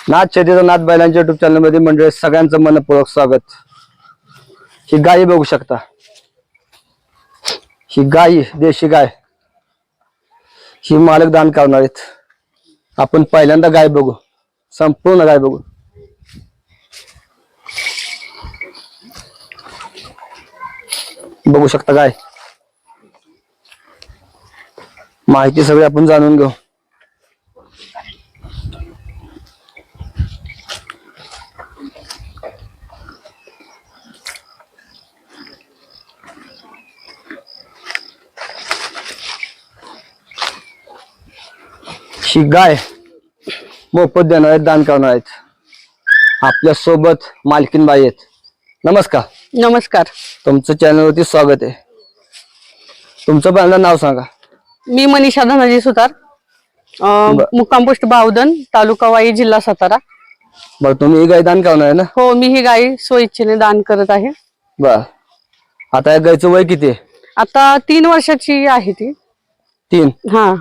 नाथ शेतीचं नाथ बैलांच्या YouTube channel मध्ये म्हणजे सगळ्यांचं मनपूर्वक स्वागत। ही गाय बघू शकता, ही गाय देशी गाय, ही मालक दान करणार आहेत। आपण पहिल्यांदा गाय बघू, संपूर्ण गाय बघू। बघू शकता गाय, माहिती सगळी आपण जाणून घेऊ। ही गाय मोफत देणार आहेत, दान करणार आहेत। आपल्या सोबत मालकीन बाई आहेत। नमस्कार। नमस्कार। तुमचं चॅनल वरती स्वागत आहे। तुमचं पहिल्यांदा नाव सांगा। मी मनीषा धनाजी सुतार, मुक्काम पोस्ट बावधन, तालुका वाई, जिल्हा सातारा। बर, तुम्ही ही गाय दान करणार आहे ना? हो, मी ही गाय स्वइच्छेने दान करत आहे। बर, आता या गायचं वय किती आहे? आता 3 वर्षाची आहे ती। 3? हा।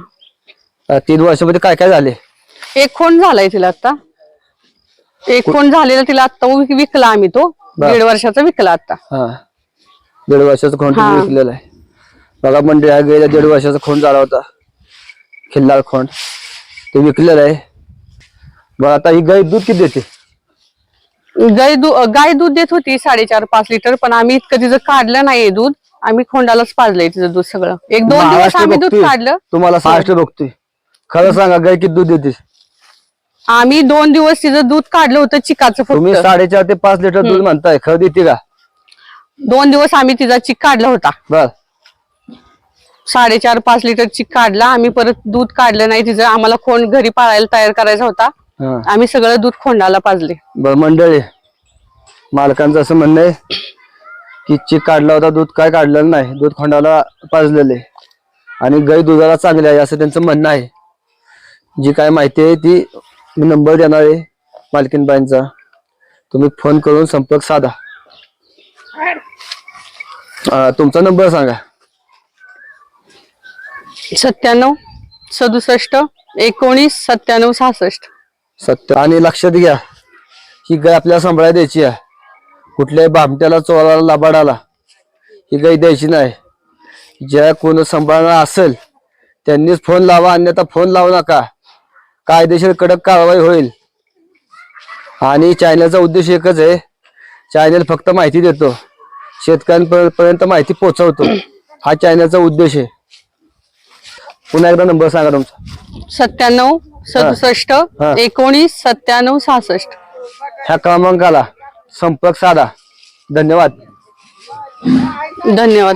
3 वर्षामध्ये काय काय झाले? एक खोंड झालाय तिला आता, एक खोंड झालेला तिला आता विकला आम्ही तो। 1.5 वर्षाचा विकला आता। हा, 1.5 वर्षाचा खोंड हा. विकलेला आहे बघा। म्हणजे या गायला 1.5 वर्षाचा खोंड झाला होता, खिल्लार खोंड, ते विकलेला आहे बघा। आता ही गाय दूध किती देते? गाय दूध देत होती 4.5-5 लिटर, पण आम्ही इतकं तिचं काढलं नाहीये दूध। आम्ही खोंडालाच पाजलंय तिचं दूध सगळं। 1-2 दिवस आम्ही दूध काढलं। तुम्हाला महाराष्ट्र बघतोय, खरं सांगा गाय किती दूध देते? आम्ही 2 दिवस तिचं दूध काढलं होतं चिकाचं तुम्ही फक्त। 4.5 ते 5 लिटर दूध म्हणताय, खरं देते का? 2 दिवस आम्ही तिचा चिक काढला होता। बर, 4.5-5 लिटर चिक काढला आम्ही, परत दूध काढलं नाही तिचं। आम्हाला खोंड घरी पाळायला तयार करायचा होता, आम्ही सगळं दूध खोंडाला पाजले। बर मंडळी, मालकांचं असं म्हणणं आहे की चिक काढला होता, दूध काय काढलेलं नाही, दूध खोंडाला पाजलेले आणि गाय दुधाला चांगली आहे असं त्यांचं म्हणणं आहे। जी काय माहिती आहे ती मी नंबर देणार आहे मालकीनबाईंचा, तुम्ही फोन करून संपर्क साधा। तुमचा नंबर सांगा। 97 67 19 97 66। सत्य आणि लक्षात घ्या, ही गाय आपल्याला सांभाळायला द्यायची आहे। कुठल्याही भामट्याला, चोराला, लबाडाला ही गाय द्यायची नाही। ज्या कोण सांभाळणार असेल त्यांनीच फोन लावा, अन्यथा फोन लावू नका, कायदेशीर कडक कारवाई होईल। आणि चॅनलचा उद्देश एकच आहे, चॅनल फक्त माहिती देतो, शेतकऱ्यांपर्यंत माहिती पोहोचवतो, हा चॅनलचा उद्देश आहे। पुन्हा एकदा नंबर सांगा तुमचा। 97 67 19 97 66। ह्या क्रमांकाला संपर्क साधा। धन्यवाद। धन्यवाद।